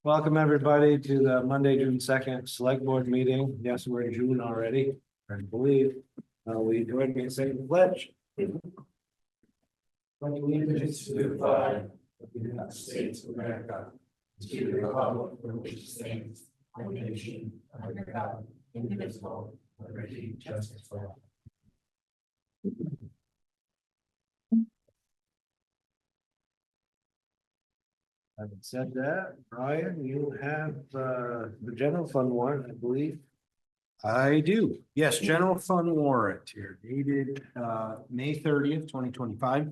Welcome, everybody, to the Monday, June 2nd Select Board meeting. Yes, we're in June already, I believe. We join me in saying the pledge. Pledge allegiance to the flag of the United States of America, to the republic for which it stands, one nation, under God, indivisible, with liberty and justice for all. Having said that, Brian, you have the general fund warrant, I believe. I do. Yes, general fund warrant here dated May 30th, 2025.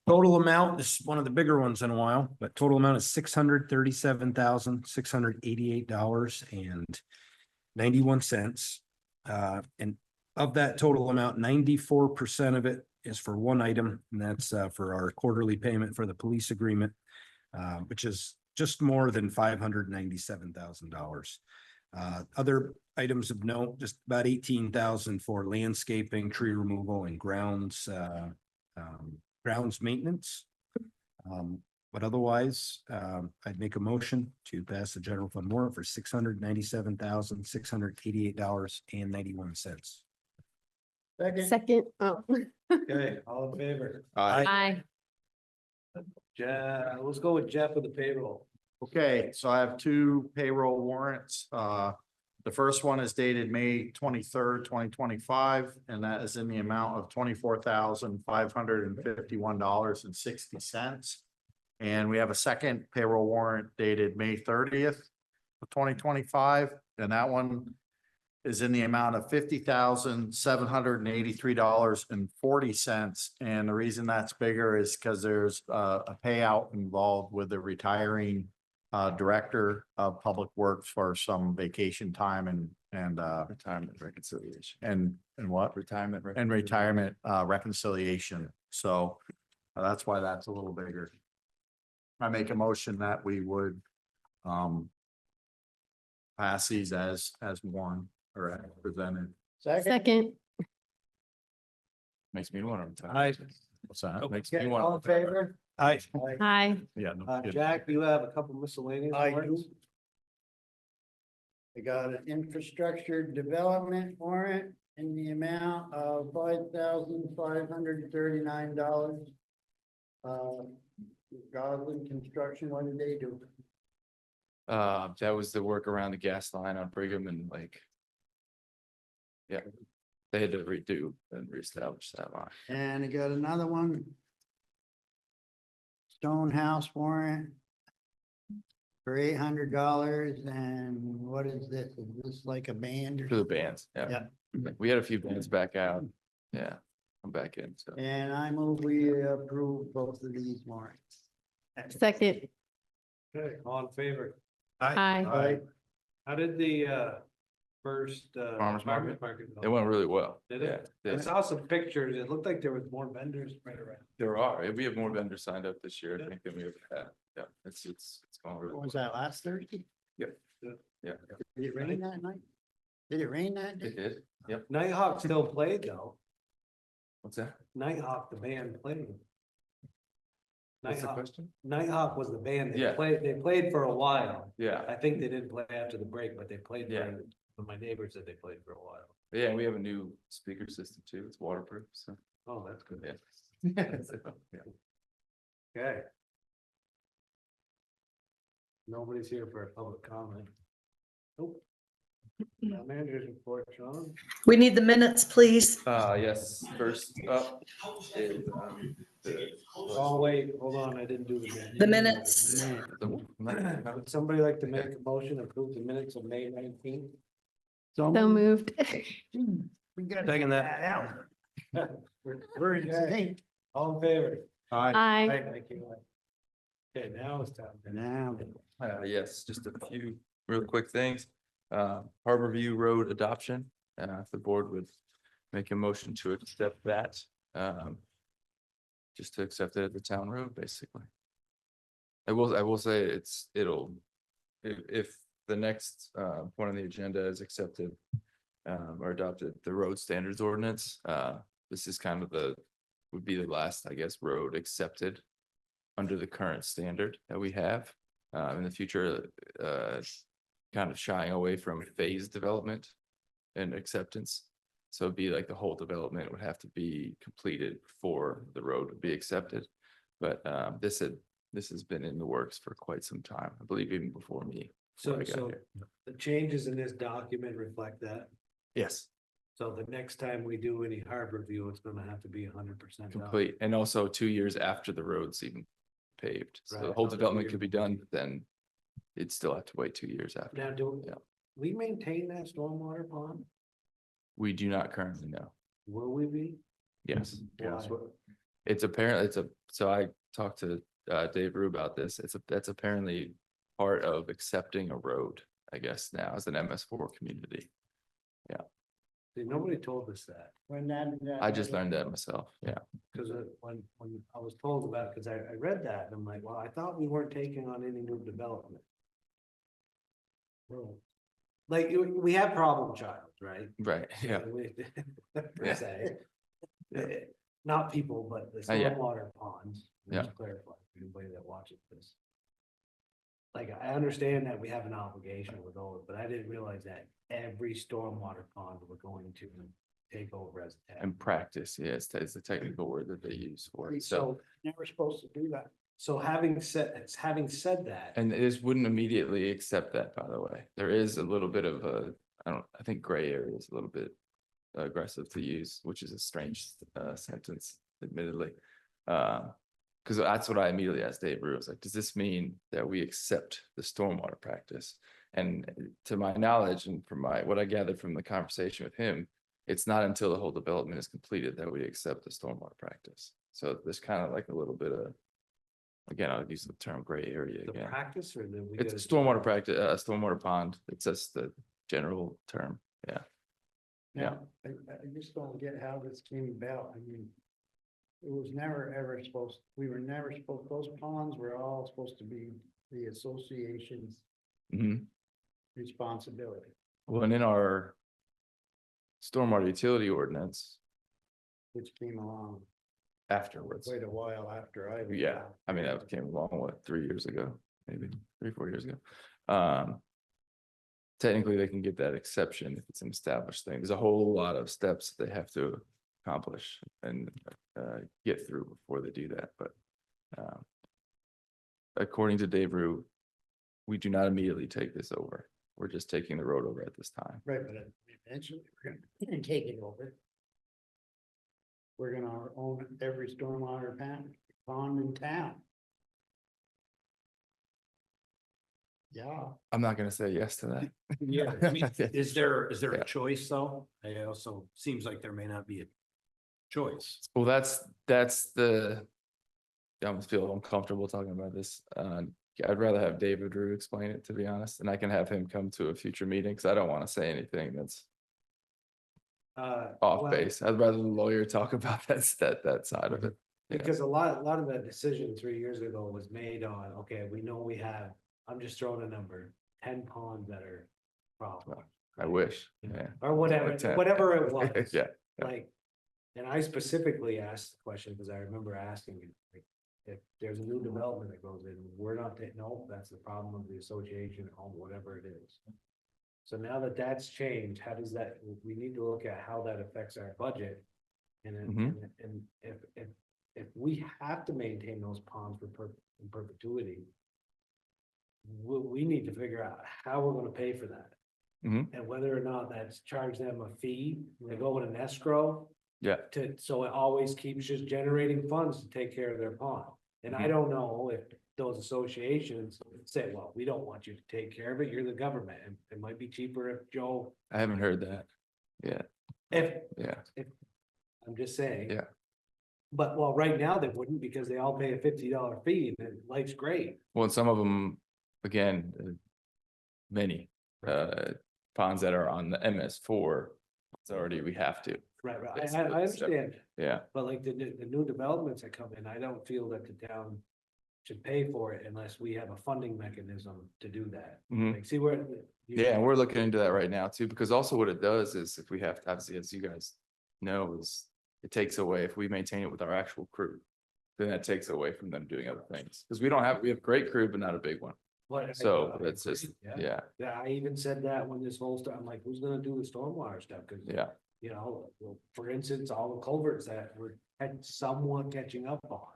Total amount, this is one of the bigger ones in a while, but total amount is $637,688.91. And of that total amount, 94% of it is for one item, and that's for our quarterly payment for the police agreement, which is just more than $597,000. Other items of note, just about 18,000 for landscaping, tree removal, and grounds maintenance. But otherwise, I'd make a motion to pass the general fund warrant for $697,688.91. Second, oh. Okay, all in favor? Aye. Let's go with Jeff with the payroll. Okay, so I have two payroll warrants. The first one is dated May 23rd, 2025, and that is in the amount of $24,551.60. And we have a second payroll warrant dated May 30th of 2025, and that one is in the amount of $50,783.40. And the reason that's bigger is because there's a payout involved with the retiring director of public works for some vacation time and Retirement reconciliation. and what Retirement. reconciliation. So that's why that's a little bigger. I make a motion that we would pass these as one or as presented. Second, Makes me want to retire. Aye. What's that? Makes Okay, me want. all in favor? Aye. aye. Yeah. no kidding. Jack, you have a couple miscellaneous I warrants? I got an infrastructure development warrant in the amount of $5,539. Godwin Construction, what did they do? That was the work around the gas line on Brigham and like. Yeah, they had to redo and reestablish that line. And I got another one. Stone House warrant. For $800, and what is this? Is this like a band or For the something? bands, yeah. Yeah. We had a few bands back out. Yeah, I'm back in, so. And I move we approve both of these warrants. Second, Okay, all in favor? aye. How did the first Farmers market? go? It went really well. Did it? Yeah, I yeah. saw some pictures. It looked like there was more vendors right around. There are. We have more vendors signed up this year, I think, than we ever had. Yeah, it's going really What well. was that, last Thursday? Yeah. Did it rain that night? Did it rain that day? It did. Yep. Nighthawk still played though. What's that? Nighthawk, the band played. What's the Nighthawk, question? Nighthawk was the band. They Yeah. played for a while. Yeah, I think they didn't play after the break, but they played Yeah. but my neighbor said they played for a while. yeah, and we have a new speaker system too. It's waterproof, so. Oh, that's good. Yeah. Okay. Nobody's here for a public comment. Nope. Manager's report, Sean. We need the minutes, please. Yes, first up is, Oh, wait, hold on, I didn't do the minutes. The minutes. Would somebody like to make a motion to approve the minutes of May 19th? So moved. We got Second that. out. We're in sync. All in favor? Aye. Thank you. Okay, now it's time. Now, yes, just a few real quick things. Harbor View Road adoption, if the board would make a motion to accept that. Just to accept it at the town road, basically. I will say if the next point on the agenda is accepted or adopted, the road standards ordinance, this is kind of would be the last, I guess, road accepted under the current standard that we have. in the future, kind of shying away from phased development and acceptance. So it'd be like the whole development would have to be completed before the road would be accepted. But this has been in the works for quite some time, I believe even before me. So, before I got so here. the changes in this document reflect that. Yes, So the next time we do any harbor review, it's gonna have to be 100% done. complete. And also 2 years after the road's even paved. So the Right, whole another development year. could be done, then it'd still have to wait 2 years after. Now, do Yeah. we maintain that stormwater pond? We do not currently know. Will we be? Yes. Why? It's apparently, so I talked to Dave Rue about this. That's apparently part of accepting a road, I guess now as an MS4 community. See, nobody told us that, When that. I just learned that myself. Yeah. because when I was told about it, because I read that, and I'm like, well, I thought we weren't taking on any new development. Well, like, we have problem child, right? Right. Yeah. We- Per Yeah. se. Not people, but the Yeah. stormwater ponds. Yeah. Just clarify for anybody that watches this. Like, I understand that we have an obligation with those, but I didn't realize that every stormwater pond we're going to take over as a town. And practice, yes, that's the technical word that they use for it. So, So, Never supposed to do that. so having said that. and this wouldn't immediately accept that, by the way. There is a little bit of a, I think gray area is a little bit aggressive to use, which is a strange sentence, admittedly. Because that's what I immediately asked Dave Rue. I was like, does this mean that we accept the stormwater practice? And to my knowledge and from what I gathered from the conversation with him, it's not until the whole development is completed that we accept the stormwater practice. So there's kind of like a little bit of, again, I'll use the term gray area The again. practice or the. It's a stormwater practice, stormwater pond. It's just the general term. Yeah. Now, I just don't get how this came about. I mean, it was never ever we were never supposed, those ponds were all supposed to be the association's Mhm. responsibility, Well, and in our stormwater utility ordinance which came along afterwards. quite a while after I. was Yeah, around. I mean, that came along, what, 3 years ago, maybe 3-4 years ago. Technically, they can get that exception if it's an established thing. There's a whole lot of steps that they have to accomplish and get through before they do that, but according to Dave Rue, we do not immediately take this over. We're just taking the road over at this time. Right, but eventually we're gonna take it over. We're gonna own every stormwater pond in town. Yeah. I'm not gonna say yes to that. Yeah, I mean, is there Yeah. a choice though? It also seems like there may not be a choice. Well, that's the, I almost feel uncomfortable talking about this. I'd rather have David Rue explain it, to be honest, and I can have him come to a future meeting, because I don't want to say anything that's off Well, base. I'd rather the lawyer talk about that side of it. Yeah. Because a lot of that decision 3 years ago was made on, okay, we know we have, I'm just throwing a number, 10 ponds that are problem. I wish, yeah. Or whatever, Like 10. whatever it was. Yeah, Like, and I specifically asked the question because I remember asking it, like, if there's a new development that goes in, we're not taking, no, that's the problem of the association, or whatever it is. So now that that's changed, how does that, we need to look at how that affects our budget. And if we have to maintain those ponds in perpetuity, we need to figure out how we're gonna pay for that. Mhm. And whether or not that's charge them a fee, they go in an escrow yeah. so it always keeps just generating funds to take care of their pond. And I Mhm. don't know if those associations say, well, we don't want you to take care of it, you're the government, and it might be cheaper if Joe, I haven't heard that. Yeah, if, yeah, I'm just saying. Yeah. But well, right now they wouldn't because they all pay a $50 fee and then life's great. well, and some of them, again, many ponds that are on the MS4, it's already, we have to. Right, right. It's- I it's understand, Yeah, but like the new developments that come in, I don't feel that the town should pay for it unless we have a funding mechanism to do that. Mhm. Like, see where. yeah, and we're looking into that right now too, because also what it does is if we have, obviously, as you guys know, is it takes away, if we maintain it with our actual crew, then that takes away from them doing other things. Because we have a great crew, but not a big one. So it's just, yeah, Yeah, I even said that when this whole stuff, I'm like, who's gonna do the stormwater stuff? Cause yeah, you know, well, for instance, all the culverts that were had somewhat catching up on.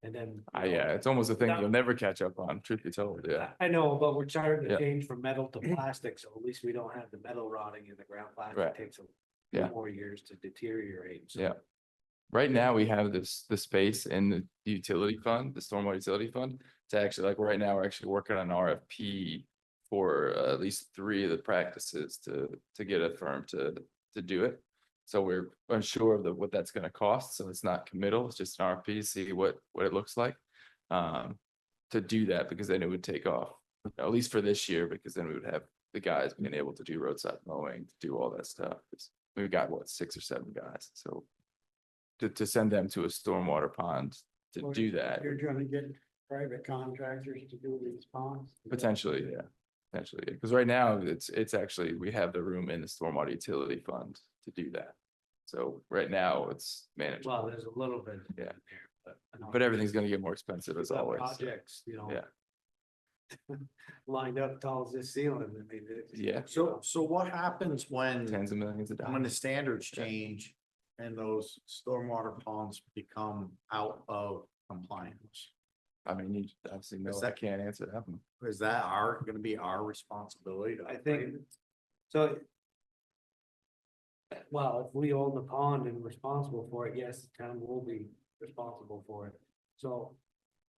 And then. yeah, it's almost a thing you'll never catch up on, truth be told, yeah. I know, but we're starting Yeah. to change from metal to plastic, so at least we don't have the metal rotting in the ground. Right. Plastic takes a Yeah. few more years to deteriorate. So Yeah. Right now, we have the space in the utility fund, the stormwater utility fund, to actually, like, right now, we're actually working on an RFP for at least 3 of the practices to get a firm to do it. So we're unsure of what that's gonna cost, so it's not committal, it's just an RFP, see what it looks like. To do that, because then it would take off, at least for this year, because then we would have the guys being able to do roadside mowing, to do all that stuff. We've got, what, 6 or 7 guys, so. To send them to a stormwater pond to Well, do that, You're trying to get private contractors to do these ponds? potentially, yeah. Potentially, because right now, it's actually, we have the room in the stormwater utility fund to do that. So right now, it's manageable, well, there's a little bit. Yeah. there, but. but everything's gonna get more expensive as Got always. so, projects, you know. Yeah. Lined up tall as this ceiling, I mean. Yeah. So what happens when, Tens of millions of when the dollars. standards change and those stormwater ponds become out of compliance? I mean, you obviously know Is I that- can't answer that one. Is that gonna be our responsibility to I upgrade think, it? so. Well, if we own the pond and responsible for it, yes, the town will be responsible for it. So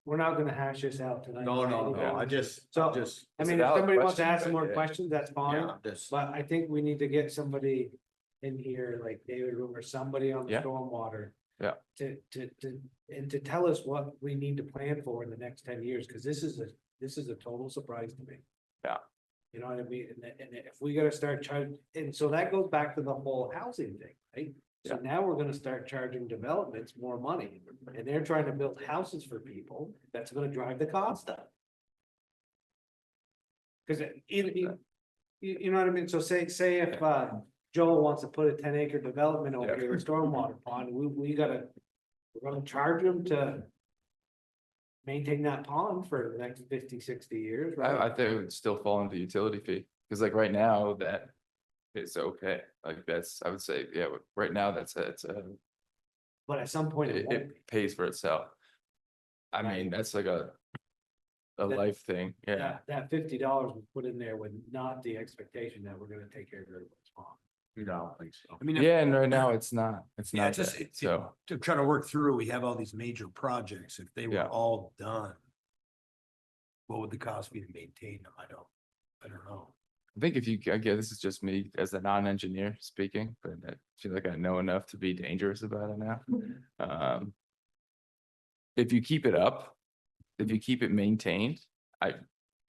we're not gonna hash this out tonight. No, I just, So, just, I It's a mean, if valid somebody wants to question, ask some but more yeah. questions, that's fine. yeah, just. But I think we need to get somebody in here, like David Room or somebody on the Yeah. stormwater. Yeah. To tell us what we need to plan for in the next 10 years, because this is a total surprise to me. Yeah. You know what I mean? And if we gotta start charging, and so that goes back to the whole housing thing, right? So now we're gonna start charging developments more money, and they're trying to build houses for people, that's gonna drive the cost up. Cause you know what I mean? So say if, Joel wants to put a 10-acre development over Yeah. here, a stormwater pond, we're gonna charge them to. Maintain that pond for the next 50, 60 years, right? I think it would still fall into the utility fee, because like right now, that is okay, like that's, I would say, yeah, right now, it's a, But at some point, it won't be. it pays for itself. I Right. mean, that's like a That- life thing, yeah, That $50 we put in there with not the expectation that we're gonna take care of everybody's pond. You don't think so? I mean, yeah, and right now, it's not, Yeah, not it's just, that, so. to try to work through, we have all these major projects. If they were Yeah. all done, what would the cost be to maintain them? I don't know. I think if you, again, this is just me as a non-engineer speaking, but I feel like I know enough to be dangerous about it now. If you keep it up, if you keep it maintained,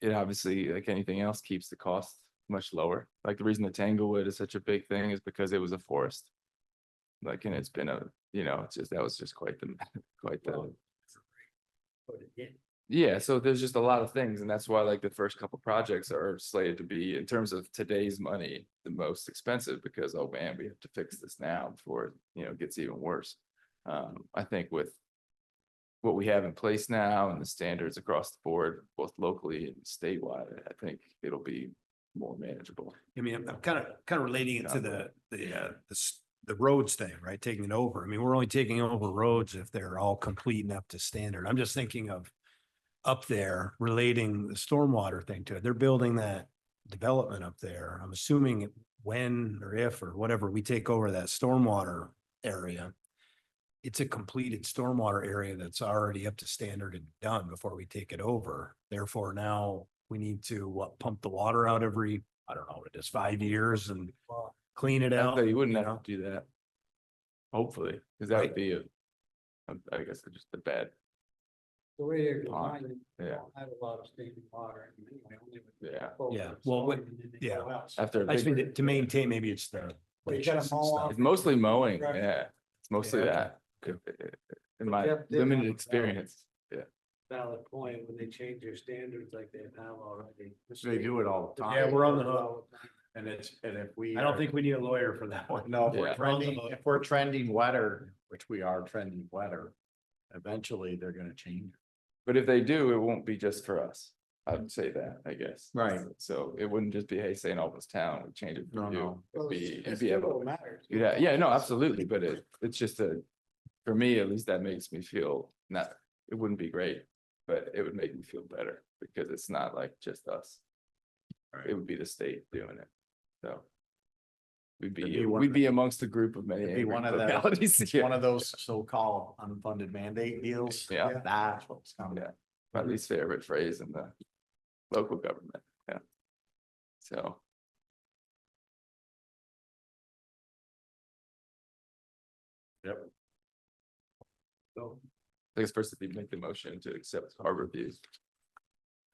it obviously, like anything else, keeps the cost much lower. Like the reason the Tanglewood is such a big thing is because it was a forest. Like, and it's been it's just, that was just quite the. Put it in. Yeah, so there's just a lot of things, and that's why like the first couple projects are slated to be, in terms of today's money, the most expensive, because, oh man, we have to fix this now before, it gets even worse. I think with what we have in place now and the standards across the board, both locally and statewide, I think it'll be more manageable. I mean, I'm kind of relating it to the roads thing, right? Taking it over. I mean, we're only taking over roads if they're all complete and up to standard. I'm just thinking of up there relating the stormwater thing to it. They're building that development up there. I'm assuming when or if or whatever we take over that stormwater area, it's a completed stormwater area that's already up to standard and done before we take it over. Therefore, now we need to pump the water out every, I don't know what it is, 5 years and clean it out. You wouldn't have to do that. Hopefully, because that would be I guess just a bad, The way they're Pond, designed, yeah. they don't have a lot of standing water. Anyway, only with yeah. Yeah, culverts, well, and then they go out. After a I just big, mean to maintain, maybe it's the. Well, you gotta ditches and mow stuff. off. it's mostly mowing, yeah, it's mostly Yeah, that. In my Jeff did limited have a experience, Valid point, when they change their standards like they have already. They do it all the time. Yeah, we're on the hook. And if we. I don't think we need a lawyer for that one. No, Yeah. if we're trending wetter, which we are trending wetter, eventually they're gonna change. but if they do, it won't be just for us. I would say that, I guess. Right. So it wouldn't just be, hey, St. Albans Town, we change it No, for you. no. It'd be, It it'd be, still don't matter. yeah, yeah, no, absolutely, but it's just for me, at least that makes me feel not, it wouldn't be great, but it would make me feel better because it's not like just us. It would be the state doing it, so. We'd be amongst a group of many It'd be angry one of the- localities. One of those so-called unfunded mandate deals. Yeah. That's what's coming. Yeah, my least favorite phrase in the local government, yeah. So. Yep. So, I guess first if you make the motion to accept our review.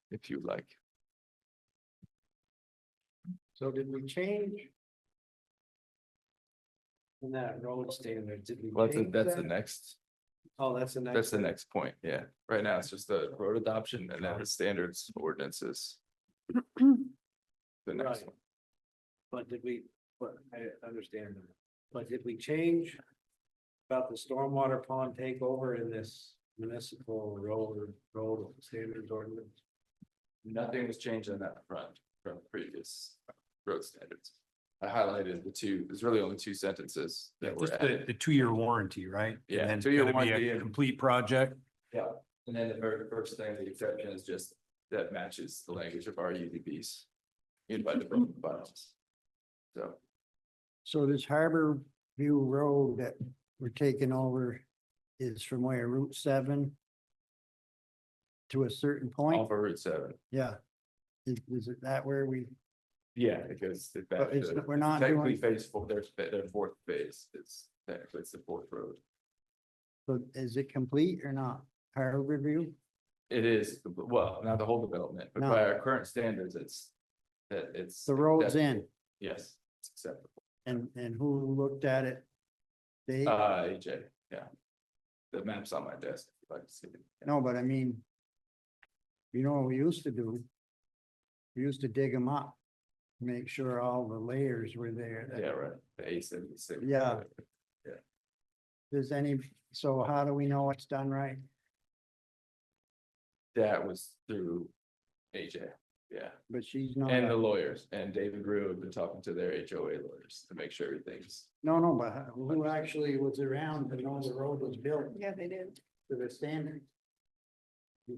If you like. So did we change? In that road standard, did we? Well, change that's the that? next, Oh, that's the next. that's the one. next point, yeah. Right now, it's just the road adoption and then the standards ordinances. The next Right. one. But did we, but I understand that, but did we change? About the stormwater pond takeover in this municipal road standards ordinance? Nothing was changed on that front from previous road standards. I highlighted the two, there's really only two sentences that were Just added. the 2-year warranty, right? And Yeah, then it's 2-year gotta be a warranty and- Complete project. Yeah, and then the very first thing, the exception is just that matches the language of our UDBs. Unified Development Bylaws. So, So this Harbor View Road that we're taking over is from where, Route 7? To a certain point? off of Route 7, Yeah. Is it that where we, yeah, because but it's, we're not technically doing, phase 4, their fourth phase, it's technically it's the fourth road. so is it complete or not? Harbor View? It is, well, not the whole development, but No. by our current standards, it's. The road's in, Yes, it's acceptable. and who looked at it? They, AJ, yeah. The map's on my desk, if you'd like to see it. no, but I mean. You know what we used to do? We used to dig them up, make sure all the layers were there. Yeah, right, the A76. Yeah. There's any, so how do we know it's done right? That was through AJ, yeah. But she's not, And the lawyers, and David Rue have been talking to their HOA lawyers to make sure everything's. no, but who actually was around to know the road was built Yeah, they did. to the standard? I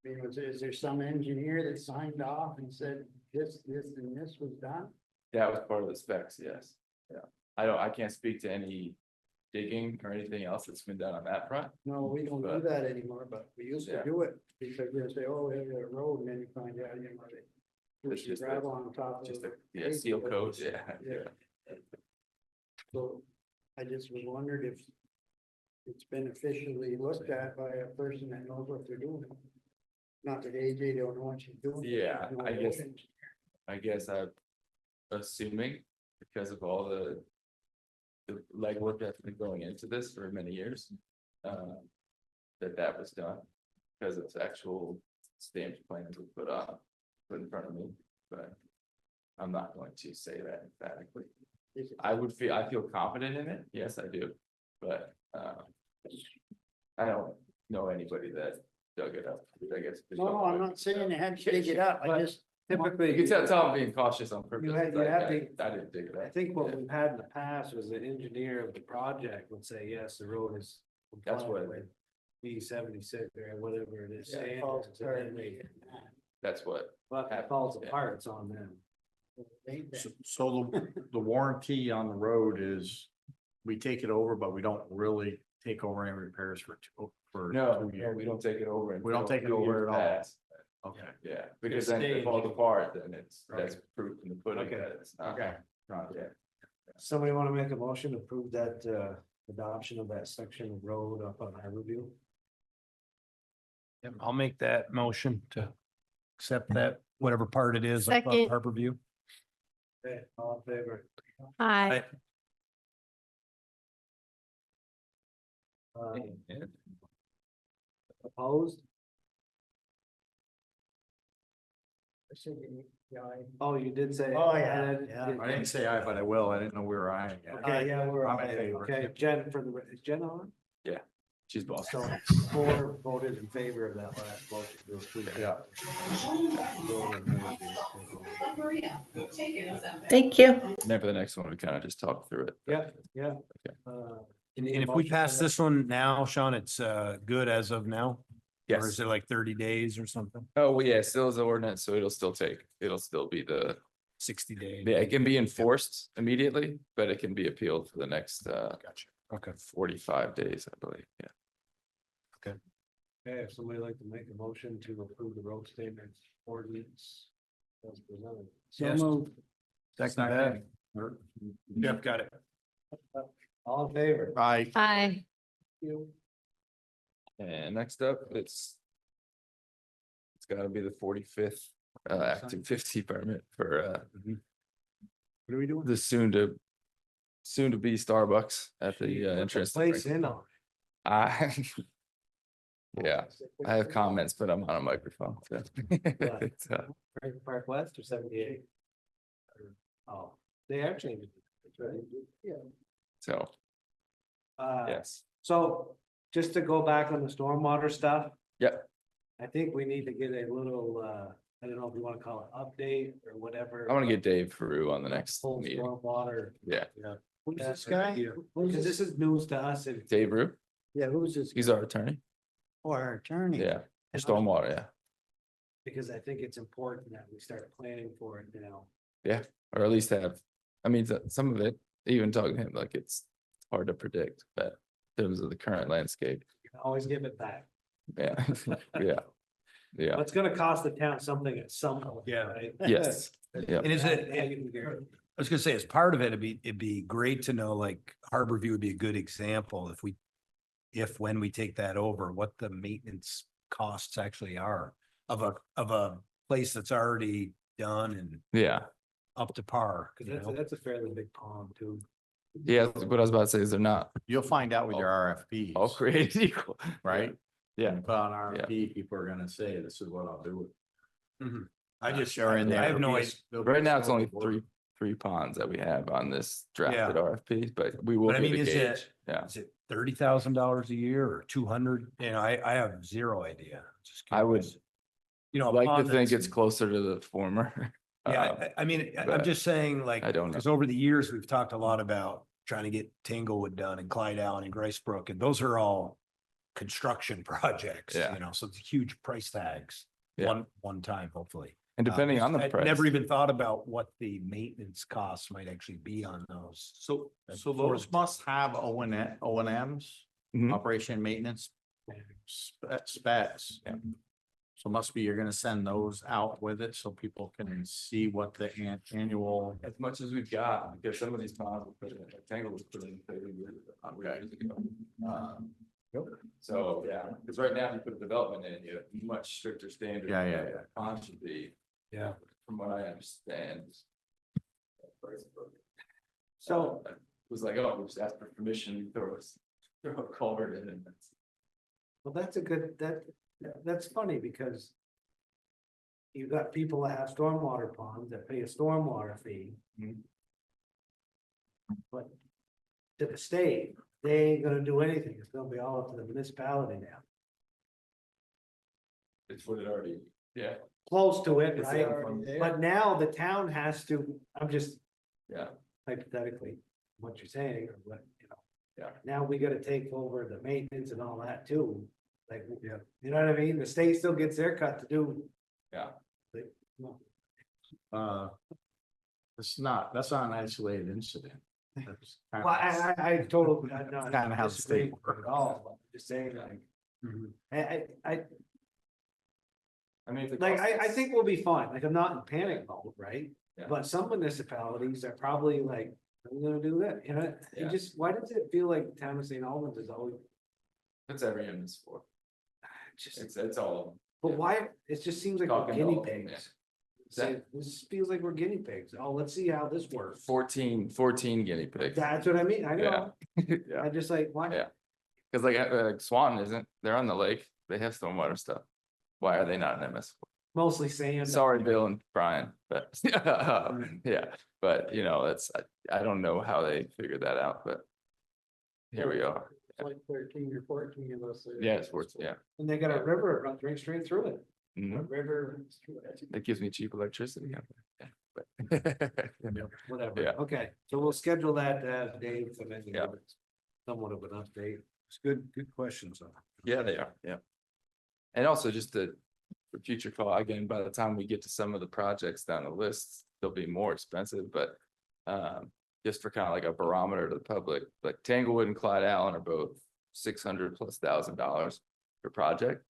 mean, is there some engineer that signed off and said this, and this was done? That was part of the specs, yes, yeah. I can't speak to any digging or anything else that's been done on that front. No, we don't do But- that anymore, but we used to Yeah. do it because we say, oh, we have a road, and then you find out, you know, they It's push just a- gravel on top of Just it. a, yeah, seal coat, yeah, Yeah. So I just was wondered if it's been officially looked at by a person that knows what they're doing. Not that AJ don't know what she's doing. Yeah, No I guess- road I guess I'm assuming because of all the legwork that's been going into this for many years, that was done. Because it's actual stamped plans were put in front of me, but I'm not going to say that emphatically. Is it- I feel confident in it, yes, I do, but, I don't know anybody that dug it up, I guess. No, I'm not saying they had to dig it up, I But just. Typically, you can tell I'm being cautious on purpose. You have I to- didn't dig it up. I think what Yeah. we've had in the past was the engineer of the project would say, yes, the road is. That's what- compliant with B76 or whatever it is. Yeah, it standards, falls and then apart. they- That's what, Well, if it falls Yeah. apart, it's on them. So the warranty on the road is, we take it over, but we don't really take over any repairs for no, 2 no, years. we don't take it over. We don't until take it 2 over years at all. pass. Okay. Yeah, because then if it staged. falls apart, then that's Okay. proof in the pudding Okay. that it's not. Okay. Not yet. Somebody want to make a motion to approve that, adoption of that section of road up on Harborview? Yep, I'll make that motion to accept that, whatever part it is. up on Second. Harbor View. Okay, all in favor? Aye. Opposed? Oh, you did say. Oh, yeah, and then- yeah. I didn't say aye, but I will. I didn't know we were eyeing yet. Okay, yeah, we're I'm on in it. favor. Okay, Jen, is Jen on? Yeah. She's boss. So 4 voted in favor of that last motion to approve. that. Road and bridge. Thank you. And then for the next one, we kind of just talk through it. Yeah, yeah. Okay. And if we pass this one now, Sean, it's good as of now? Or Yes. is it like 30 days or something? Oh, well, yeah, still is the ordinance, so it'll still be the, 60 days? yeah, it can be enforced immediately, but it can be appealed for the next Gotcha. Okay. 45 days, I believe, yeah. Okay, if somebody like to make a motion to approve the road statement ordinance. As presented. Yes. moved. Second. Jeff got it. All in favor? I, Aye. And next up, it's gotta be the 45th active 50 permit for What are we doing? the soon to be Starbucks at the entrance. to Place Franklin. in on. I yeah, I have comments, but I'm on a microphone. So. It's, Park West or 78? Oh, they are changing. it, right? Yeah. so Uh, yes, So just to go back on the stormwater stuff. Yep. I think we need to get a little, I don't know if you want to call it update or whatever. I want to get Dave Peru on the next Full meeting. stormwater. Yeah, Who's this guy? Because this is news to us and. Dave Peru, Yeah, who's this? he's our attorney. Or our attorney? Yeah, for stormwater, yeah, Because I think it's important that we start planning for it now. or at least have. I mean, some of it, even talking to him, like it's hard to predict, but in terms of the current landscape, You can always give it back. yeah, yeah, yeah, But it's gonna cost the town something at some point. Yeah. Right? yes, yeah. And is Yeah, it, you can guarantee. I was gonna say, as part of it, it'd be great to know, like, Harbor View would be a good example when we take that over, what the maintenance costs actually are of a place that's already done and Yeah, up to par. Cause you know? that's a fairly big pond too. yeah, what I was about to say is they're not you'll find out with your RFPs. all created equal, Right? Yeah, When you put on RFP, people are gonna say, this is what I'll do. I just, Sure, in there. I have no idea. right now it's only three ponds that we have on this drafted RFP, but we will But I be mean, the is gauge, it, yeah. is it $30,000 a year or 200? You know, I have zero idea. Just I would curious. You know, I'd like to pond think that's- it's closer to the former. Yeah, Um, I mean, I'm but just saying, like, I don't know. because over the years, we've talked a lot about trying to get Tanglewood done and Clyde Allen and Grace Brook, and those are all construction projects, Yeah. you know, so it's huge price tags. Yeah. One time, hopefully. And depending on the I'd price. Never even thought about what the maintenance costs might actually be on those. So For those the- must have O and Ms, Mhm. operation and maintenance specs. Yeah. So must be, you're gonna send those out with it so people can see what the annual. As much as we've got, because some of these ponds were put in, Tangle was put in 30 years ago. So, yeah, because right now, if you put a development in, you have much stricter standards. Yeah, yeah, than yeah. a Pond should be, Yeah. from what I understand. So, It was like, oh, we just asked for permission, throw a culvert in and that's. well, that's a good, that's funny because. You've got people that have stormwater ponds that pay a stormwater fee. Mhm. But to the state, they ain't gonna do anything. It's gonna be all up to the municipality now. It's what it already, yeah. Close to it, It's right? already there. But now the town has to, I'm just Yeah, hypothetically, what you're saying, or what, you know. Yeah. Now we gotta take over the maintenance and all that too, like, Yeah. you know what I mean? The state still gets their cut to do. yeah. That's not an isolated incident. That's Well, kinda- I totally, I'm not Kinda how the state disagreeing with it at all, but I'm just saying like, Mhm. I, I mean, if it like, costs I us- think we'll be fine, like, I'm not in panic mode, right? Yeah. But some municipalities are probably like, I'm gonna do that, you know, you Yeah. just, why does it feel like the town of St. Albans is always, That's every MS for, just, it's all of them. but why, it just seems like we're Talking guinea all of them, yeah. pigs. Say, this feels like we're guinea pigs, oh, let's see how this works. 14 guinea pigs. That's what I mean, I Yeah. know, Yeah, I just like, why? Yeah. because like Swanton isn't, they're on the lake, they have stormwater stuff. Why are they not in MS? Mostly sand. Sorry, Bill and Brian, but yeah, but you know, I don't know how they figured that out, but here we are. like 13 or 14 of us. Yeah, it's worth, yeah. And they got a river, it runs right straight through it. A Mhm. river. runs through it. That gives me cheap electricity. Yeah, but- Whatever, Yeah. okay, so we'll schedule that, Dave, and then Yeah. give it somewhat of an update. It's good questions. though. Yeah, they are, yeah. And also just for future call, again, by the time we get to some of the projects down the list, they'll be more expensive, but just for kind of like a barometer to the public, like Tanglewood and Clyde Allen are both $600,000+ per project.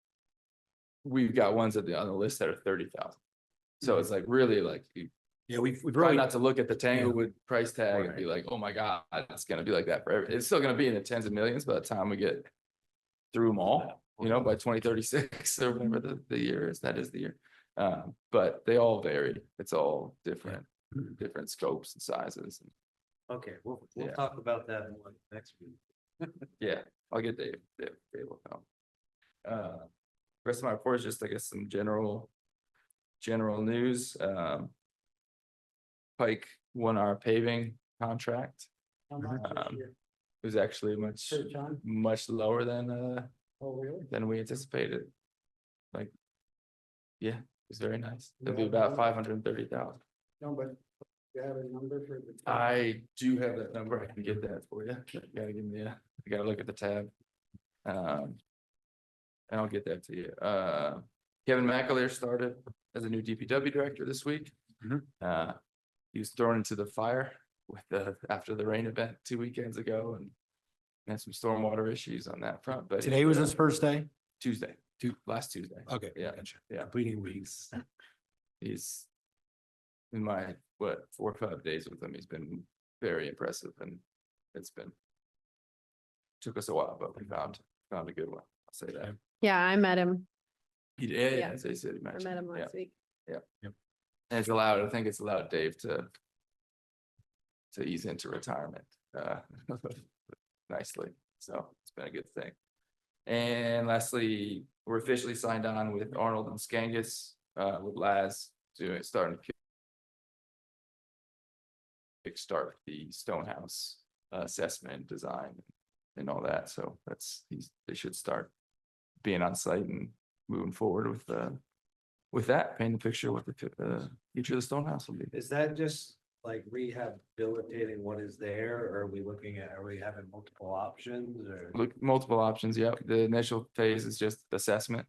We've got ones on the list that are 30,000. So it's like really like you Yeah, we've try really, not to look at the Tanglewood price tag and be like, oh my God, it's gonna be like that forever. It's still gonna be in the tens of millions by the time we get through them all, by 2036 or whatever the year is, that is the year. But they all vary. It's all different scopes and sizes. Okay, we'll Yeah. talk about that more next week. Yeah, I'll get Dave will come. Rest of my report is just, I guess, some general news. Pike won our paving contract. How much this Um, year? It was actually much Per ton? lower Oh, really? than we anticipated. Like, yeah, it was very nice. It'll be Yeah. about 530,000. No, but you have a number for the. I do have that number. I can get that for you. You gotta give me I gotta look at the tab. And I'll get that to you. Kevin McAleer started as a new DPW director this week. Mhm. He was thrown into the fire after the rain event 2 weekends ago and had some stormwater issues on that front, but today was his first day? Tuesday, last Tuesday. Okay. Yeah. Gotcha. Yeah. Completing weeks. He's in my, 4 or 5 days with him, he's been very impressive and took us a while, but we found a good one. I'll say that. Yeah, I met him. He did, Yeah. as I said, he I mentioned. met him Yeah. last week. And I think it's allowed Dave to ease into retirement, nicely. So it's been a good thing. And lastly, we're officially signed on with Arnold and Skangus, with Laz starting to kickstart the Stonehouse assessment, design and all that. So they should start being on site and moving forward with that, painting the picture what the future of the Stonehouse will be. Is that just like rehabilitating what is there, or are we having multiple options, or? Look, multiple options, yeah. The initial phase is just assessment,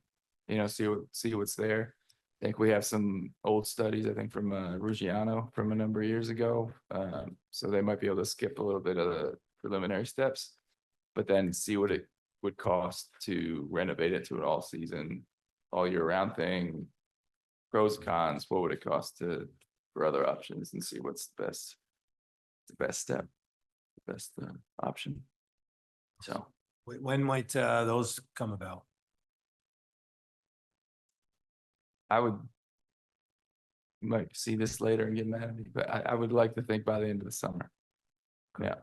see what's there. I think we have some old studies, I think from Ruggiano from a number of years ago. So they might be able to skip a little bit of the preliminary steps, but then see what it would cost to renovate it to an all season, all year round thing. Pros, cons, what would it cost for other options, and see what's the best step, the best option. So When might those come about? I would. You might see this later and get mad at me, but I would like to think by the end of the summer. Yeah,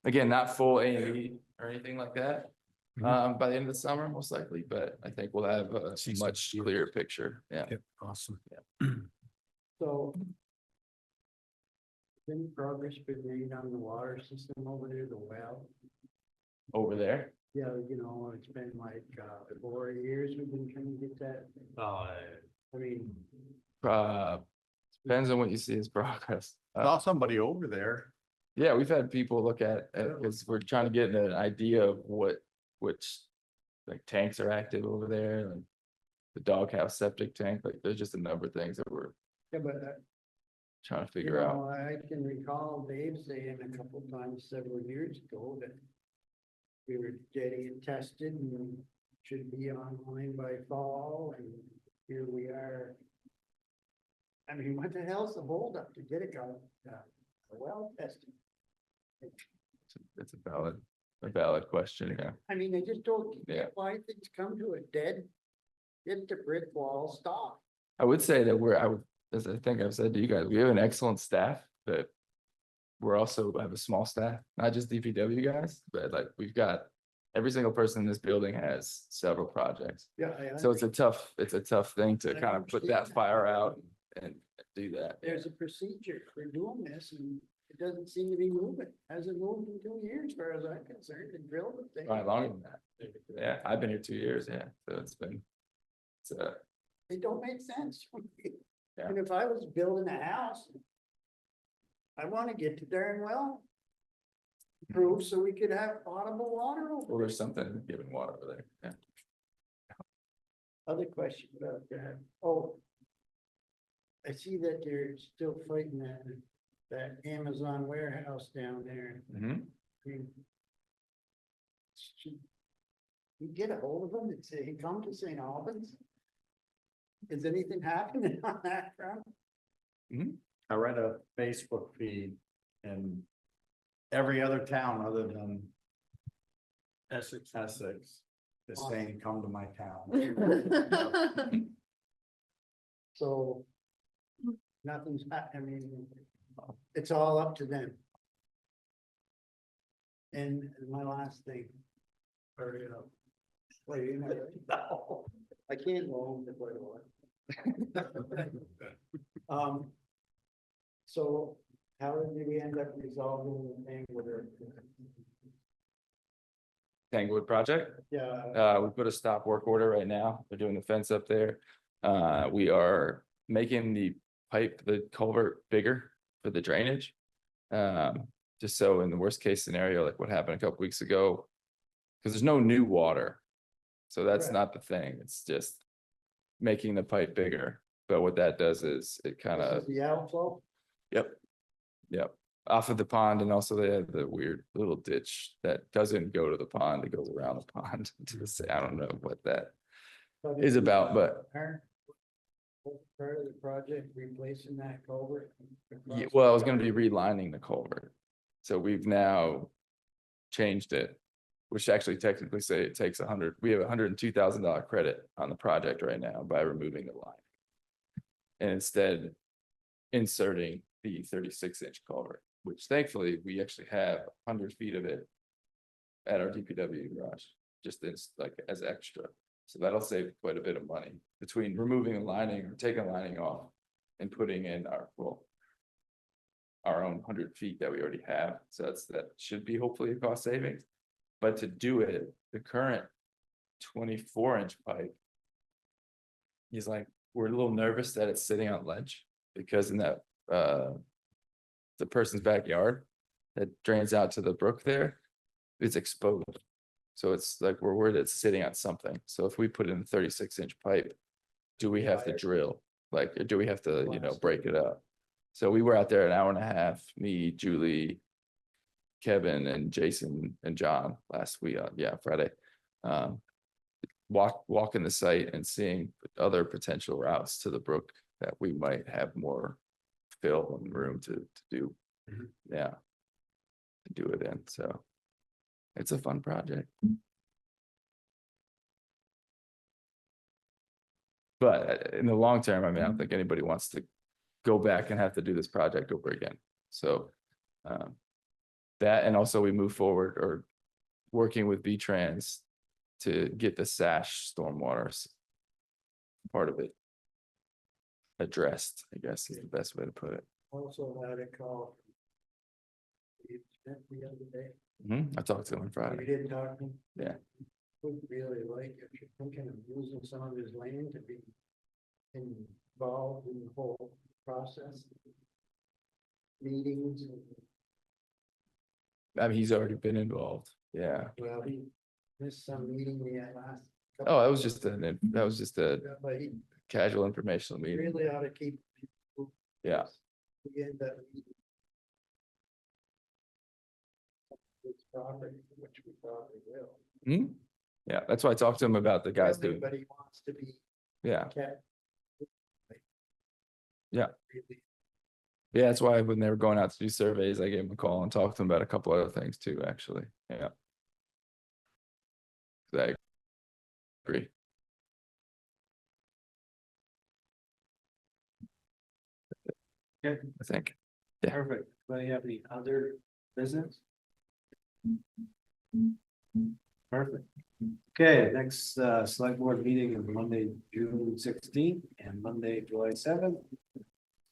again, not full A&E or anything like that. By the end of the summer, most likely, but I think we'll have a See some much deals. clearer picture. Yeah. Yep, awesome. So. Any progress been made on the water system over there, the well? Over there, Yeah, it's been like 4 years we've been trying to get that. I mean. depends on what you see as progress. Saw somebody over there. Yeah, we've had people look at, because we're trying to get an idea of which like tanks are active over there, like the doghouse septic tank, like there's just a number of things that we're Yeah, but trying to figure out. I can recall Dave saying a couple times several years ago that we were getting it tested and should be online by fall, and here we are. I mean, what the hell's the holdup to get it going? Well tested. It's a valid question, yeah. I mean, they just don't Yeah. get why things come to a dead, hit the brick wall, stop. I would say that as I think I've said to you guys, we have an excellent staff, but we're also have a small staff, not just DPW guys, but like we've got every single person in this building has several projects. Yeah. So it's a tough thing to I kind of put understand that that. fire out and do that. There's a procedure for doing this, and It doesn't seem to be moving. Hasn't moved in 2 years, as far as I'm concerned, and drilled the thing. Probably longer than that. Yeah, I've been here 2 years, yeah, so it's They don't make sense. Yeah. And if I was building a house, I wanna get to darn well. Prove so we could have potable water over well, there. there's something giving water over there, yeah. Other question about that. Oh. I see that they're still fighting that Amazon warehouse down there. Mhm. I mean, should we get a hold of him and say, he come to St. Albans? Is anything happening on that front? I read a Facebook feed and every other town other than Essex is saying, come to my town. So. Nothing's, I mean, it's all up to them. And my last thing. Hurry up. Wait, you know, no, I can't go home to quite a while. So how did we end up resolving the thing with her? Tanglewood project. Yeah, We put a stop work order right now. They're doing the fence up there. We are making the pipe, the culvert bigger for the drainage. Just so in the worst case scenario, like what happened a couple weeks ago, because there's no new water. So that's Correct. not the thing. It's just making the pipe bigger. But what that does is it kind this of, is the outflow. yep. Off of the pond, and also they have the weird little ditch that doesn't go to the pond, it goes around the pond to the, I don't know what that is about, but Part of the project, replacing that culvert. yeah, well, I was gonna be relining the culvert. So we've now changed it, which actually technically say it takes we have $102,000 credit on the project right now by removing the line. And instead inserting the 36-inch culvert, which thankfully we actually have 100 feet of it at our DPW garage, just like as extra. So that'll save quite a bit of money between removing the lining or taking the lining off and putting in our own 100 feet that we already have. So that should be hopefully a cost savings. But to do it, the current 24-inch pipe is like, we're a little nervous that it's sitting on ledge because in that the person's backyard that drains out to the brook there, it's exposed. So it's like, we're worried it's sitting on something. So if we put in a 36-inch pipe, do we have to drill? Like, or do we have to, break it up? So we were out there an hour and a half, me, Julie, Kevin and Jason and John last week, Friday. Walking the site and seeing other potential routes to the brook that we might have more fill and room to do. Yeah. To do it in, so. It's a fun project. But in the long term, I mean, I don't think anybody wants to go back and have to do this project over again. So that, and also we move forward or working with V-Trans to get the SASH stormwater part of it addressed, I guess is the best way to put it. Also had a call. The other day. I talked to him on You Friday. didn't talk to him? Yeah. Would really like, if you're thinking of using some of his land to be involved in the whole process. Meetings and, I mean, he's already been involved. Yeah. well, he missed some meeting we had last. Oh, that was just a But he casual informational meeting. really ought to keep. people- Yeah. We end up. This property, which we probably will. Yeah, that's why I talked to him about the guys doing, Everybody wants to be yeah, kept. Yeah. Really. yeah, that's why when they were going out to do surveys, I gave him a call and talked to him about a couple other things too, actually, yeah. I agree. Okay. I think. Perfect. Do you have any other business? Perfect. Okay, next select board meeting is Monday, June 16th and Monday, July 7th.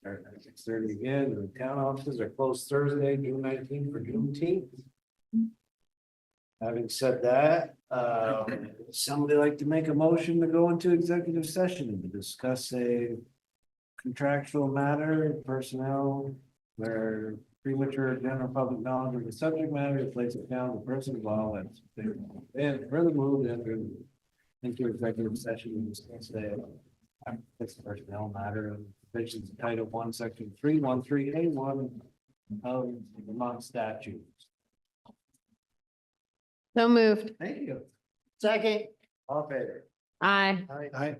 Start at 6:30 again, and the town offices are closed Thursday, June 19th for Juneteenth. Having said that, somebody like to make a motion to go into executive session to discuss a contractual matter, personnel, where premature general public knowledge of the subject matter is placed down the person involved and further moved into executive session to discuss this personnel matter of provisions of Title I, Section 313A1 of the Vermont statutes. So moved. Thank you. Second. All in favor? Aye. Aye.